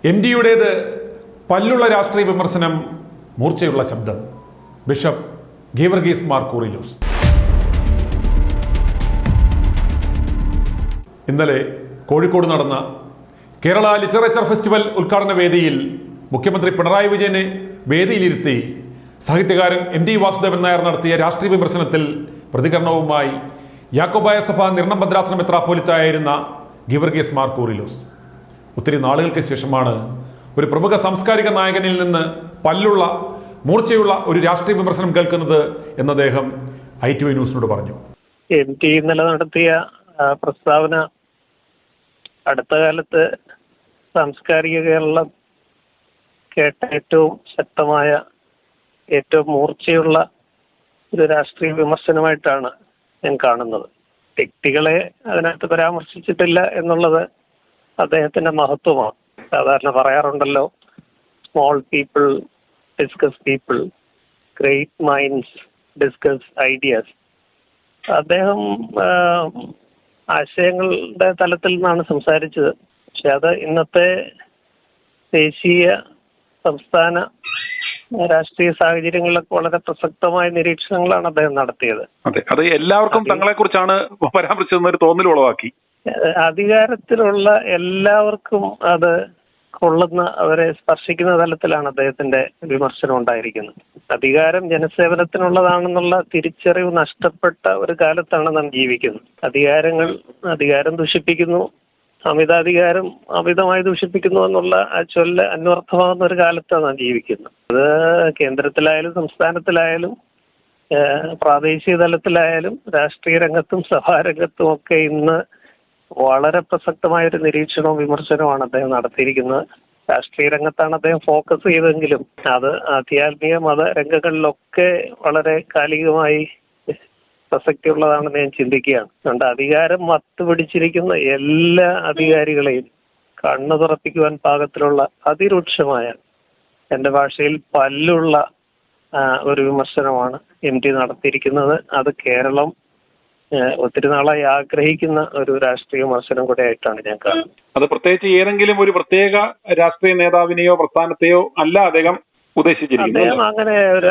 MDയുടേത് പല്ലുള്ള രാഷ്ട്രീയ വിമർശനം, മൂർച്ചയുള്ള ശബ്ദം. ബിഷപ്പ് ഗീവർഗീസ് മാർ കൂറിലോസ്. ഇന്നലെ കോഴിക്കോട് നടന്ന കേരള ലിറ്ററേച്ചർ ഫെസ്റ്റിവൽ ഉദ്ഘാടന വേദിയിൽ മുഖ്യമന്ത്രി പിണറായി വിജയനെ വേദിയിലിരുത്തി സാഹിത്യകാരൻ MD വാസുദേവൻ നായർ നടത്തിയ രാഷ്ട്രീയ വിമർശനത്തിൽ പ്രതികരണവുമായി യാക്കോബായ സഭ നിർണഭദ്രാസന മെത്രാപ്പോലിത്തായിരുന്ന ഗീവർഗീസ് മാർ കൂറിലോസ്. ഒത്തിരി നാളുകൾക്ക് ശേഷമാണ് ഒരു പ്രമുഖ സാംസ്കാരിക നായകനിൽ നിന്ന് പല്ലുള്ള മൂർച്ചയുള്ള ഒരു രാഷ്ട്രീയ വിമർശനം കേൾക്കുന്നത് എന്ന് അദ്ദേഹം ITV ന്യൂസിനോട് പറഞ്ഞു. MD ഇന്നലെ നടത്തിയ പ്രസ്താവന അടുത്ത കാലത്ത് സാംസ്കാരിക കേരളം കേട്ട ഏറ്റവും ശക്തമായ, ഏറ്റവും മൂർച്ചയുള്ള ഒരു രാഷ്ട്രീയ വിമർശനമായിട്ടാണ് ഞാൻ കാണുന്നത്. വ്യക്തികളെ അതിനകത്ത് പരാമർശിച്ചിട്ടില്ല എന്നുള്ളത് അദ്ദേഹത്തിന്റെ മഹത്വമാണ്. സാധാരണ പറയാറുണ്ടല്ലോ, small people discuss people, great minds discuss ideas. അദ്ദേഹം ആശയങ്ങളുടെ തലത്തിൽ നിന്നാണ് സംസാരിച്ചത്. പക്ഷെ അത് ഇന്നത്തെ ദേശീയ സംസ്ഥാന രാഷ്ട്രീയ സാഹചര്യങ്ങളിലൊക്കെ വളരെ പ്രസക്തമായ നിരീക്ഷണങ്ങളാണ് അദ്ദേഹം നടത്തിയത്. അതെ, അത് എല്ലാവർക്കും തങ്ങളെ കുറിച്ചാണ് പരാമർശിച്ചെന്നൊരു തോന്നൽ ഉളവാക്കി. അധികാരത്തിലുള്ള എല്ലാവർക്കും അത് കൊള്ളുന്ന, അവരെ സ്പർശിക്കുന്ന തലത്തിലാണ് അദ്ദേഹത്തിന്റെ വിമർശനം ഉണ്ടായിരിക്കുന്നത്. അധികാരം ജനസേവനത്തിനുള്ളതാണെന്നുള്ള തിരിച്ചറിവ് നഷ്ടപ്പെട്ട ഒരു കാലത്താണ് നാം ജീവിക്കുന്നത്. അധികാരം ദൂഷിപ്പിക്കുന്നു, അമിതാധികാരം അമിതമായി ദൂഷിപ്പിക്കുന്നു എന്നുള്ള ആ ചൊല്ല് അന്വർത്ഥമാകുന്ന ഒരു കാലത്താണ് നാം ജീവിക്കുന്നത്. അത് കേന്ദ്രത്തിലായാലും സംസ്ഥാനത്തിലായാലും പ്രാദേശിക തലത്തിലായാലും രാഷ്ട്രീയ രംഗത്തും സഭാരംഗത്തും ഒക്കെ ഇന്ന് വളരെ പ്രസക്തമായ ഒരു നിരീക്ഷണവും വിമർശനവുമാണ് അദ്ദേഹം നടത്തിയിരിക്കുന്നത്. രാഷ്ട്രീയ രംഗത്താണ് അദ്ദേഹം ഫോക്കസ് ചെയ്തെങ്കിലും അത് ആധ്യാത്മിക മത രംഗങ്ങളിലൊക്കെ വളരെ കാലികമായി പ്രസക്തിയുള്ളതാണെന്ന് ഞാൻ ചിന്തിക്കുകയാണ്. അതുകൊണ്ട് അധികാരം മത്തുപിടിച്ചിരിക്കുന്ന എല്ലാ അധികാരികളെയും കണ്ണു തുറപ്പിക്കുവാൻ പാകത്തിലുള്ള അതിരൂക്ഷമായ, എൻ്റെ ഭാഷയിൽ പല്ലുള്ള ഒരു വിമർശനമാണ് MD നടത്തിയിരിക്കുന്നത്. അത് കേരളം ഒത്തിരി നാളായി ആഗ്രഹിക്കുന്ന ഒരു രാഷ്ട്രീയ വിമർശനം കൂടെ ആയിട്ടാണ് ഞാൻ കാണുന്നത്. അത് പ്രത്യേകിച്ച് ഏതെങ്കിലും ഒരു പ്രത്യേക രാഷ്ട്രീയ നേതാവിനെയോ പ്രസ്ഥാനത്തെയോ അല്ല അദ്ദേഹം ഉദ്ദേശിച്ചിരിക്കുന്നത്.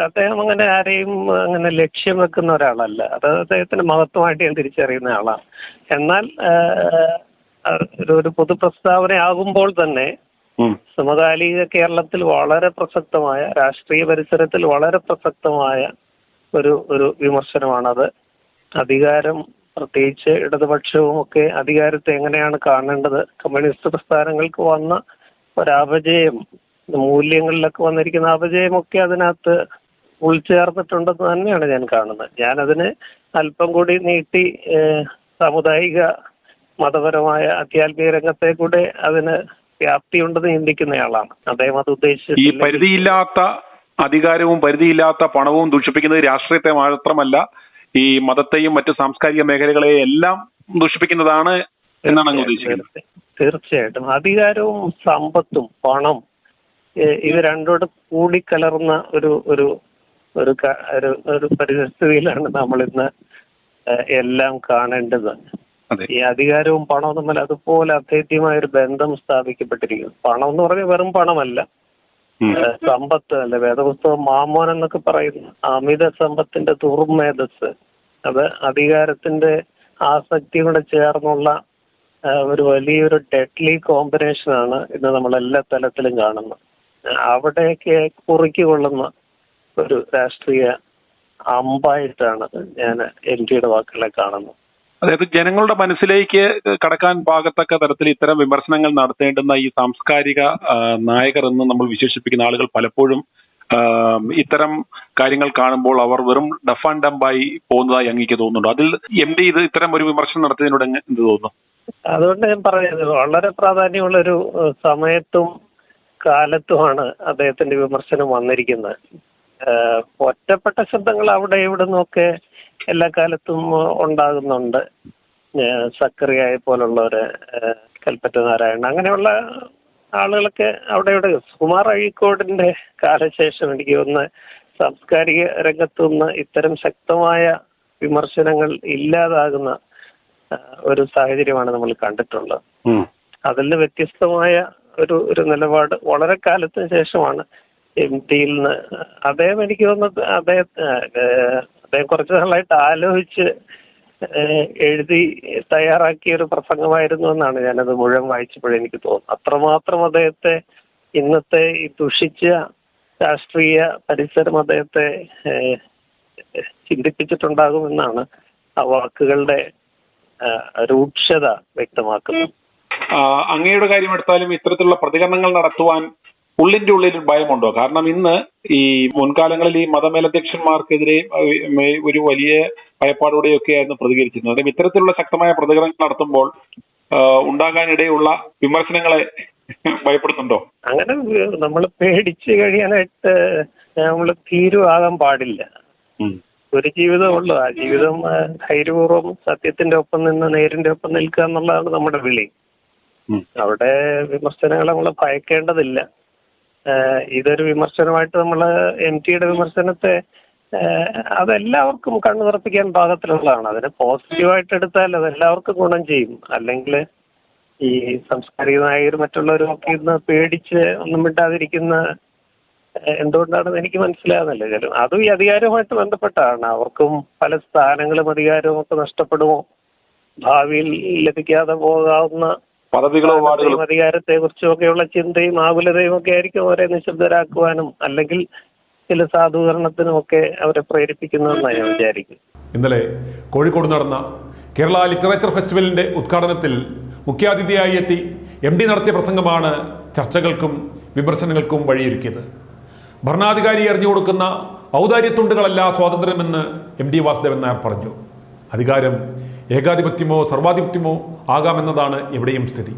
അദ്ദേഹം അങ്ങനെ ആരെയും അങ്ങനെ ലക്ഷ്യം വെക്കുന്ന ഒരാളല്ല. അത് അദ്ദേഹത്തിന്റെ മഹത്വമായിട്ട് ഞാൻ തിരിച്ചറിയുന്ന ആളാണ്. എന്നാൽ ഒരു പൊതു പ്രസ്താവനയാകുമ്പോൾ തന്നെ സമകാലിക കേരളത്തിൽ വളരെ പ്രസക്തമായ, രാഷ്ട്രീയ പരിസരത്തിൽ വളരെ പ്രസക്തമായ ഒരു വിമർശനമാണത്. അധികാരം, പ്രത്യേകിച്ച് ഇടതുപക്ഷവും ഒക്കെ അധികാരത്തെ എങ്ങനെയാണ് കാണേണ്ടത്, കമ്മ്യൂണിസ്റ്റ് പ്രസ്ഥാനങ്ങൾക്ക് വന്ന ഒരപജയം, മൂല്യങ്ങളിലൊക്കെ വന്നിരിക്കുന്ന അപജയമൊക്കെ അതിനകത്ത് ഉൾച്ചേർന്നിട്ടുണ്ടെന്ന് തന്നെയാണ് ഞാൻ കാണുന്നത്. ഞാനതിന് അല്പം കൂടി നീട്ടി സാമുദായിക, മതപരമായ, ആധ്യാത്മിക രംഗത്തെ കൂടെ അതിന് വ്യാപ്തിയുണ്ടെന്ന് ചിന്തിക്കുന്നയാളാണ്. അദ്ദേഹം അത് ഉദ്ദേശിച്ചു. ഈ പരിധിയില്ലാത്ത അധികാരവും പരിധിയില്ലാത്ത പണവും ദൂഷിപ്പിക്കുന്നത് രാഷ്ട്രീയത്തെ മാത്രമല്ല, ഈ മതത്തെയും മറ്റ് സാംസ്കാരിക മേഖലകളെയും എല്ലാം ദൂഷിപ്പിക്കുന്നതാണ് എന്നാണ് അങ്ങ് ഉദ്ദേശിക്കുന്നത്. തീർച്ചയായിട്ടും അധികാരവും സമ്പത്തും പണം ഇത് രണ്ടോട് കൂടിക്കലർന്ന ഒരു പരിസ്ഥിതിയിലാണ് നമ്മൾ ഇന്ന് എല്ലാം കാണേണ്ടത്. ഈ അധികാരവും പണവും തമ്മിൽ അതുപോലെ അഭേദ്യമായ ഒരു ബന്ധം സ്ഥാപിക്കപ്പെട്ടിരിക്കുന്നു. പണം എന്ന് പറഞ്ഞാൽ വെറും പണമല്ല, സമ്പത്ത് അല്ലെ. വേദപുസ്തകം മാമോൻ എന്നൊക്കെ പറയുന്നു അമിത സമ്പത്തിന്റെ ദുർമേധസ്. അത് അധികാരത്തിന്റെ ആസക്തി കൂടെ ചേർന്നുള്ള ഒരു വലിയൊരു ഡെഡ്ലി കോമ്പിനേഷനാണ് ഇന്ന് നമ്മൾ എല്ലാ തലത്തിലും കാണുന്നത്. അവിടെയൊക്കെ കുറുക്കിക്കൊള്ളുന്ന ഒരു രാഷ്ട്രീയ അമ്പായിട്ടാണ് ഞാൻ MDയുടെ വാക്കുകളെ കാണുന്നത്. അതായത് ജനങ്ങളുടെ മനസ്സിലേക്ക് കടക്കാൻ പാകത്തക്ക തരത്തിൽ ഇത്തരം വിമർശനങ്ങൾ നടത്തേണ്ടുന്ന ഈ സാംസ്കാരിക നായകർ എന്ന് നമ്മൾ വിശേഷിപ്പിക്കുന്ന ആളുകൾ പലപ്പോഴും ഇത്തരം കാര്യങ്ങൾ കാണുമ്പോൾ അവർ വെറും ഡഫ് ആൻഡ് ഡംബായി പോകുന്നതായി അങ്ങേക്ക് തോന്നുന്നുണ്ടോ? അതിൽ MD ഇത്തരം ഒരു വിമർശനം നടത്തിയതിനോട് എന്ത് തോന്നുന്നു? അതുകൊണ്ട് ഞാൻ പറയുന്നത് വളരെ പ്രാധാന്യമുള്ളൊരു സമയത്തും കാലത്തുമാണ് അദ്ദേഹത്തിന്റെ വിമർശനം വന്നിരിക്കുന്നത്. ഒറ്റപ്പെട്ട ശബ്ദങ്ങൾ അവിടെ ഇവിടെ നിന്നൊക്കെ എല്ലാ കാലത്തും ഉണ്ടാകുന്നുണ്ട്. സക്കറിയായ പോലുള്ളവര്, കൽപ്പറ്റ നാരായണൻ, അങ്ങനെയുള്ള ആളുകളൊക്കെ അവിടെ ഇവിടെ. സുകുമാർ അഴീക്കോടിന്റെ കാലശേഷം എനിക്ക് തോന്നുന്ന സാംസ്കാരിക രംഗത്തുനിന്ന് ഇത്തരം ശക്തമായ വിമർശനങ്ങൾ ഇല്ലാതാകുന്ന ഒരു സാഹചര്യമാണ് നമ്മൾ കണ്ടിട്ടുള്ളത്. അതിൽ നിന്ന് വ്യത്യസ്തമായ ഒരു നിലപാട് വളരെ കാലത്തിന് ശേഷമാണ് MT-യിൽ നിന്ന്. അദ്ദേഹം എനിക്ക് തോന്നുന്നത് അദ്ദേഹം കുറച്ചു നാളായിട്ട് ആലോചിച്ച് എഴുതി തയ്യാറാക്കിയ ഒരു പ്രസംഗമായിരുന്നു എന്നാണ് ഞാനത് മുഴുവൻ വായിച്ചപ്പോഴേ എനിക്ക് തോന്നുന്നത്. അത്രമാത്രം അദ്ദേഹത്തെ ഇന്നത്തെ ഈ ദുഷിച്ച രാഷ്ട്രീയ പരിസരം അദ്ദേഹത്തെ ചിന്തിപ്പിച്ചിട്ടുണ്ടാകുമെന്നാണ് ആ വാക്കുകളുടെ രൂക്ഷത വ്യക്തമാക്കുന്നത്. അങ്ങയുടെ കാര്യം എടുത്താലും ഇത്തരത്തിലുള്ള പ്രതികരണങ്ങൾ നടത്തുവാൻ ഉള്ളിന്റെ ഉള്ളിൽ ഭയമുണ്ടോ? കാരണം ഇന്ന് ഈ മുൻകാലങ്ങളിൽ ഈ മതമേലധ്യക്ഷന്മാർക്കെതിരെ ഒരു വലിയ ഭയപ്പാടോടെയൊക്കെയായിരുന്നു പ്രതികരിച്ചിരുന്നത്. അതും ഇത്തരത്തിലുള്ള ശക്തമായ പ്രതികരണങ്ങൾ നടത്തുമ്പോൾ ഉണ്ടാകാനിടയുള്ള വിമർശനങ്ങളെ ഭയപ്പെടുന്നുണ്ടോ? അങ്ങനെ നമ്മൾ പേടിച്ച് കഴിയാനായിട്ട് നമ്മൾ ഭീരുവാകാൻ പാടില്ല. ഒരു ജീവിതമുള്ളൂ. ആ ജീവിതം ധൈര്യപൂർവ്വം സത്യത്തിന്റെ ഒപ്പം നിന്ന് നേരിന്റെ ഒപ്പം നിൽക്കുക എന്നുള്ളതാണ് നമ്മുടെ വിളി. അവിടെ വിമർശനങ്ങൾ നമ്മൾ ഭയക്കേണ്ടതില്ല. ഇതൊരു വിമർശനമായിട്ട് നമ്മൾ MT-യുടെ വിമർശനത്തെ അതെല്ലാവർക്കും കണ്ണു തുറപ്പിക്കാൻ പാകത്തിലുള്ളതാണ്. അതിനെ പോസിറ്റീവായിട്ട് എടുത്താൽ അതെല്ലാവർക്കും ഗുണം ചെയ്യും. അല്ലെങ്കിൽ ഈ സാംസ്കാരിക നായകർ മറ്റുള്ളവരും ഒക്കെ ഇന്ന് പേടിച്ച് ഒന്നും മിണ്ടാതിരിക്കുന്ന എന്തുകൊണ്ടാണെന്ന് എനിക്ക് മനസ്സിലാകുന്നില്ല. ചില അതും ഈ അധികാരവുമായിട്ട് ബന്ധപ്പെട്ടാണ്. അവർക്കും പല സ്ഥാനങ്ങളും അധികാരവും ഒക്കെ നഷ്ടപ്പെടുമോ, ഭാവിയിൽ ലഭിക്കാതെ പോകാവുന്ന അധികാരത്തെ കുറിച്ചുമൊക്കെയുള്ള ചിന്തയും ആകുലതയും ഒക്കെ ആയിരിക്കും അവരെ നിശബ്ദരാക്കുവാനും അല്ലെങ്കിൽ ചില സാധൂകരണത്തിനും ഒക്കെ അവരെ പ്രേരിപ്പിക്കുന്നതെന്നാണ് ഞാൻ വിചാരിക്കും. ഇന്നലെ കോഴിക്കോട് നടന്ന കേരള ലിറ്ററേച്ചർ ഫെസ്റ്റിവലിന്റെ ഉദ്ഘാടനത്തിൽ മുഖ്യാതിഥിയായി എത്തി MD നടത്തിയ പ്രസംഗമാണ് ചർച്ചകൾക്കും വിമർശനങ്ങൾക്കും വഴിയൊരുക്കിയത്. ഭരണാധികാരി എറിഞ്ഞു കൊടുക്കുന്ന ഔദാര്യത്തുണ്ടുകളല്ല സ്വാതന്ത്ര്യമെന്ന് MD വാസുദേവൻ നായർ പറഞ്ഞു. അധികാരം ഏകാധിപത്യമോ സർവാധിപത്യമോ ആകാമെന്നതാണ് എവിടെയും സ്ഥിതി.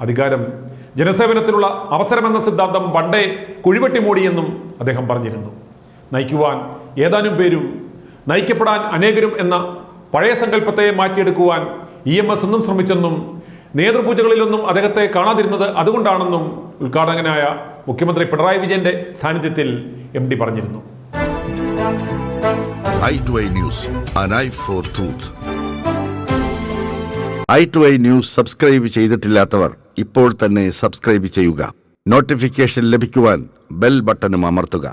അധികാരം ജനസേവനത്തിനുള്ള അവസരമെന്ന സിദ്ധാന്തം പണ്ടേ കുഴിവെട്ടി മൂടിയെന്നും അദ്ദേഹം പറഞ്ഞിരുന്നു. നയിക്കുവാൻ ഏതാനും പേരും നയിക്കപ്പെടാൻ അനേകരും എന്ന പഴയ സങ്കല്പത്തെ മാറ്റിയെടുക്കുവാൻ EMS എന്നും ശ്രമിച്ചെന്നും നേതൃപൂജകളിലൊന്നും അദ്ദേഹത്തെ കാണാതിരുന്നത് അതുകൊണ്ടാണെന്നും ഉദ്ഘാടകനായ മുഖ്യമന്ത്രി പിണറായി വിജയന്റെ സാന്നിധ്യത്തിൽ MD പറഞ്ഞിരുന്നു. i2i News, an eye for truth. i2i News subscribe ചെയ്തിട്ടില്ലാത്തവർ ഇപ്പോൾ തന്നെ സബ്സ്ക്രൈബ് ചെയ്യുക. നോട്ടിഫിക്കേഷൻ ലഭിക്കുവാൻ ബെൽ ബട്ടണും അമർത്തുക.